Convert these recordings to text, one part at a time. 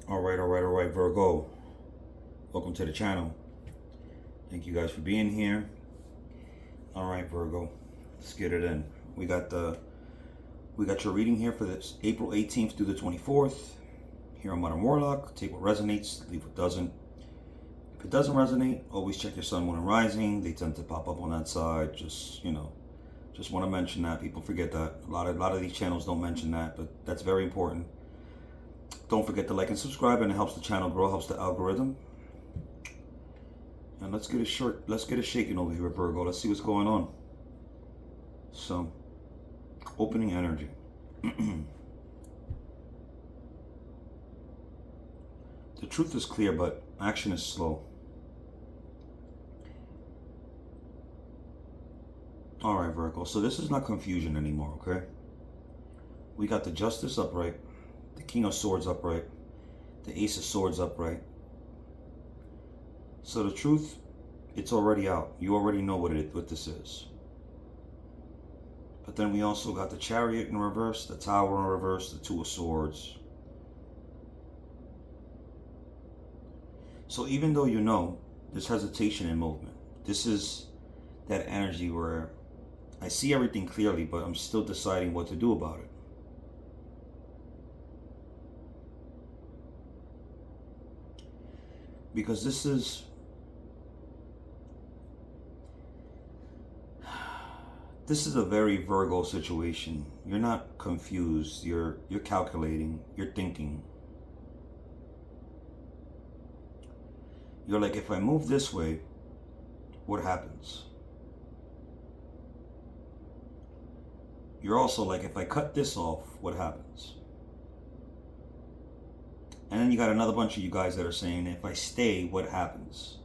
All right, Virgo. Welcome to the channel. Thank you guys for being here. All right, Virgo. Let's get it in. We got your reading here for this April 18th through the 24th. Here on Modern Warlock. Take what resonates, leave what doesn't. If it doesn't resonate, always check your sun, moon, and rising. They tend to pop up on that side. Just want to mention that. People forget that. A lot of these channels don't mention that, but that's very important. Don't forget to like and subscribe, and it helps the channel grow, helps the algorithm. And let's get it shaking over here at Virgo. Let's see what's going on. So, opening energy. The truth is clear, but action is slow. Alright, Virgo. So this is not confusion anymore, okay? We got the Justice upright, the King of Swords upright, the Ace of Swords upright. So the truth, it's already out. You already know what this is. But then we also got the Chariot in reverse, the Tower in reverse, the Two of Swords. So even though you know, there's hesitation in movement. This is that energy where I see everything clearly, but I'm still deciding what to do about it. Because this is a very Virgo situation. You're not confused. You're calculating. You're thinking. You're like, if I move this way, what happens? You're also like, if I cut this off, what happens? And then you got another bunch of you guys that are saying, if I stay, what happens?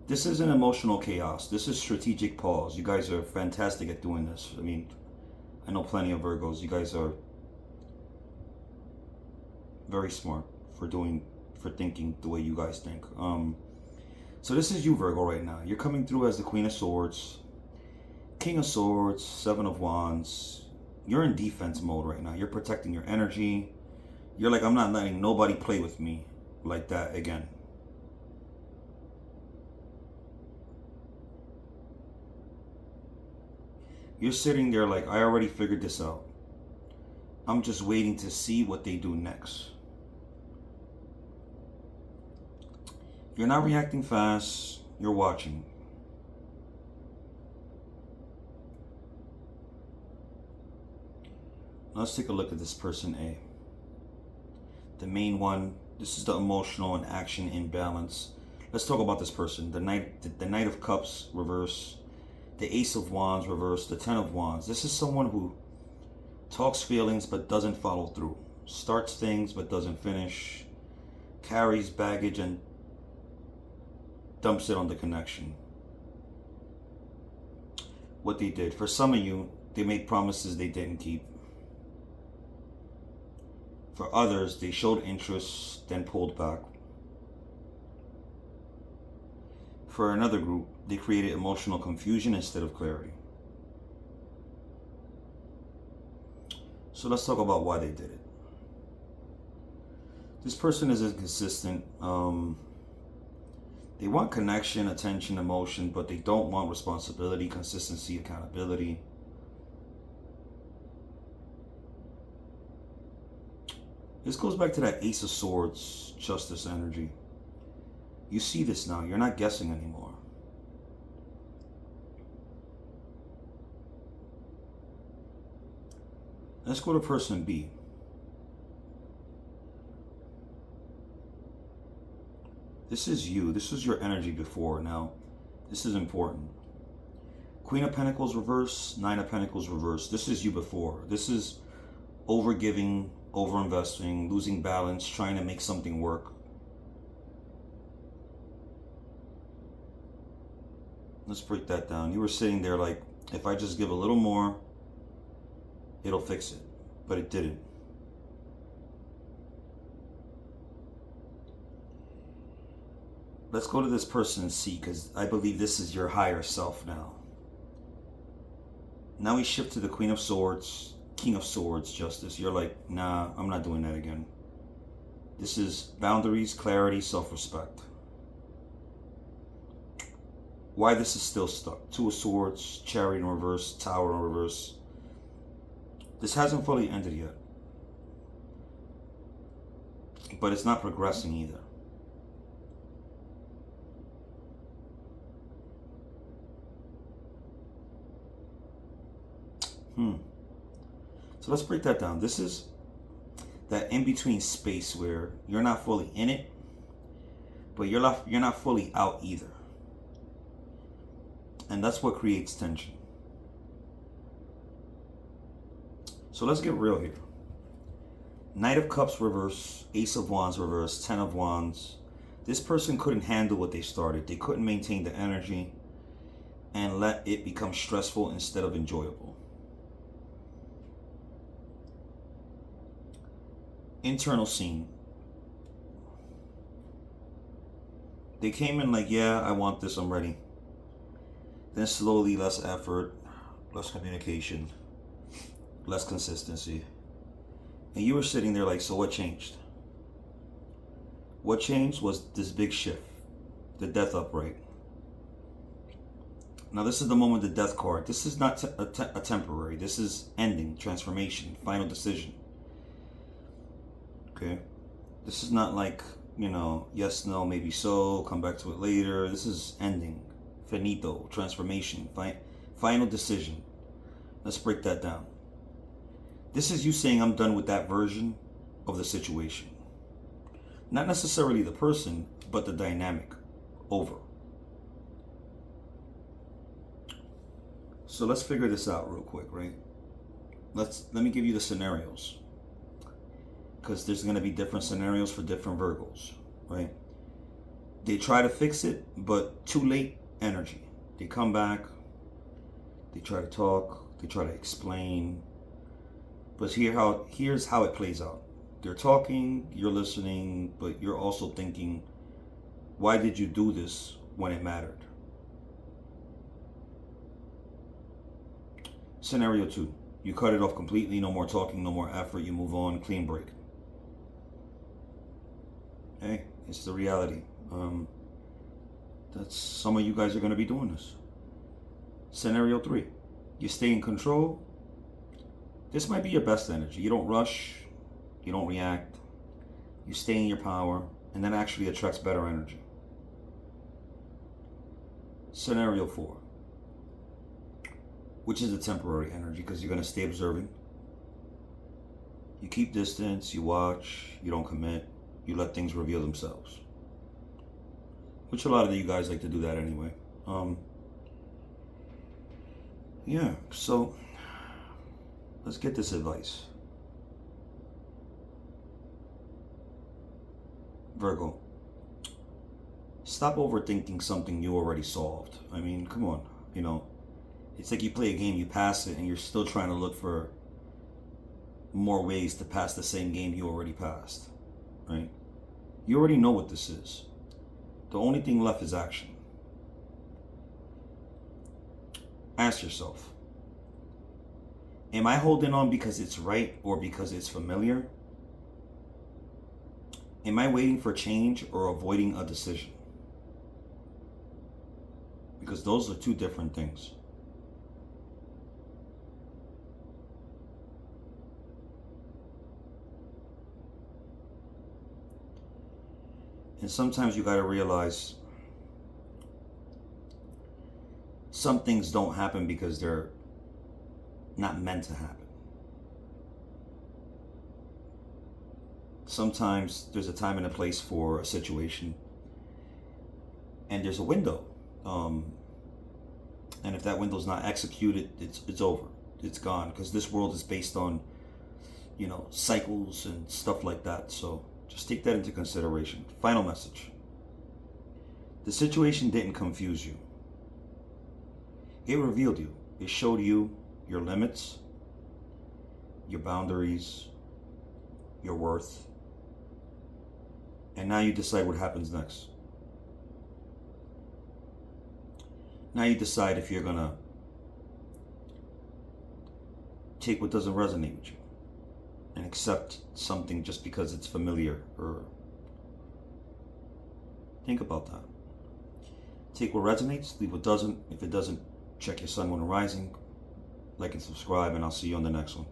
This isn't emotional chaos. This is strategic pause. You guys are fantastic at doing this. I mean, I know plenty of Virgos. You guys are very smart for thinking the way you guys think. So this is you, Virgo, right now. You're coming through as the Queen of Swords, King of Swords, Seven of Wands. You're in defense mode right now. You're protecting your energy. You're like, I'm not letting nobody play with me like that again. You're sitting there like, I already figured this out. I'm just waiting to see what they do next. You're not reacting fast. You're watching. Let's take a look at this person A. The main one. This is the emotional and action imbalance. Let's talk about this person. The Knight of Cups reverse. The Ace of Wands reverse. The Ten of Wands. This is someone who talks feelings but doesn't follow through. Starts things but doesn't finish. Carries baggage and dumps it on the connection. What they did. For some of you, they made promises they didn't keep. For others, they showed interest, then pulled back. For another group, they created emotional confusion instead of clarity. So let's talk about why they did it. This person is inconsistent. They want connection, attention, emotion, but they don't want responsibility, consistency, accountability. This goes back to that Ace of Swords, Justice energy. You see this now. You're not guessing anymore. Let's go to person B. This is you. This is your energy before. Now, this is important. Queen of Pentacles reverse, Nine of Pentacles reverse. This is you before. This is overgiving, overinvesting, losing balance, trying to make something work. Let's break that down. You were sitting there like, if I just give a little more, it'll fix it. But it didn't. Let's go to this person C, because I believe this is your higher self now. Now we shift to the Queen of Swords, King of Swords, Justice. You're like, nah, I'm not doing that again. This is boundaries, clarity, self-respect. Why this is still stuck. Two of Swords, Chariot in reverse, Tower in reverse. This hasn't fully ended yet. But it's not progressing either. So let's break that down. This is that in-between space where you're not fully in it, but you're not fully out either. And that's what creates tension. So let's get real here. Knight of Cups reverse, Ace of Wands reverse, Ten of Wands. This person couldn't handle what they started. They couldn't maintain the energy and let it become stressful instead of enjoyable. Internal scene. They came in like, yeah, I want this, I'm ready. Then slowly, less effort, less communication, less consistency. And you were sitting there like, so what changed? What changed was this big shift, the death upright. Now this is the moment, the death card. This is not a temporary. This is ending, transformation, final decision. Okay? This is not like, you know, yes, no, maybe so, come back to it later. This is ending, finito, transformation, final decision. Let's break that down. This is you saying I'm done with that version of the situation. Not necessarily the person, but the dynamic. Over. So let's figure this out real quick, right? Let me give you the scenarios. Because there's going to be different scenarios for different Virgos, right? They try to fix it, but too late energy. They come back, they try to talk, they try to explain. But here's how it plays out. They're talking, you're listening, but you're also thinking, why did you do this when it mattered? Scenario 2. You cut it off completely, no more talking, no more effort, you move on, clean break. Hey, it's the reality. That's some of you guys are going to be doing this. Scenario 3. You stay in control. This might be your best energy. You don't rush. You don't react. You stay in your power. And that actually attracts better energy. Scenario 4. Which is the temporary energy because you're going to stay observing. You keep distance. You watch. You don't commit. You let things reveal themselves. Which a lot of you guys like to do that anyway. Yeah, so let's get this advice. Virgo, stop overthinking something you already solved. I mean, come on, you know, it's like you play a game, you pass it, and you're still trying to look for more ways to pass the same game you already passed, right? You already know what this is. The only thing left is action. Ask yourself, am I holding on because it's right or because it's familiar? Am I waiting for change or avoiding a decision? Because those are two different things. And sometimes you got to realize some things don't happen because they're not meant to happen. Sometimes there's a time and a place for a situation, and there's a window. And if that window's not executed, it's over. It's gone, because this world is based on, you know, cycles and stuff like that. So just take that into consideration. Final message. The situation didn't confuse you. It revealed you. It showed you your limits, your boundaries, your worth. And now you decide what happens next. Now you decide if you're going to take what doesn't resonate with you and accept something just because it's familiar. Or think about that. Take what resonates, leave what doesn't. If it doesn't, check your sun, moon, and rising. Like and subscribe, and I'll see you on the next one.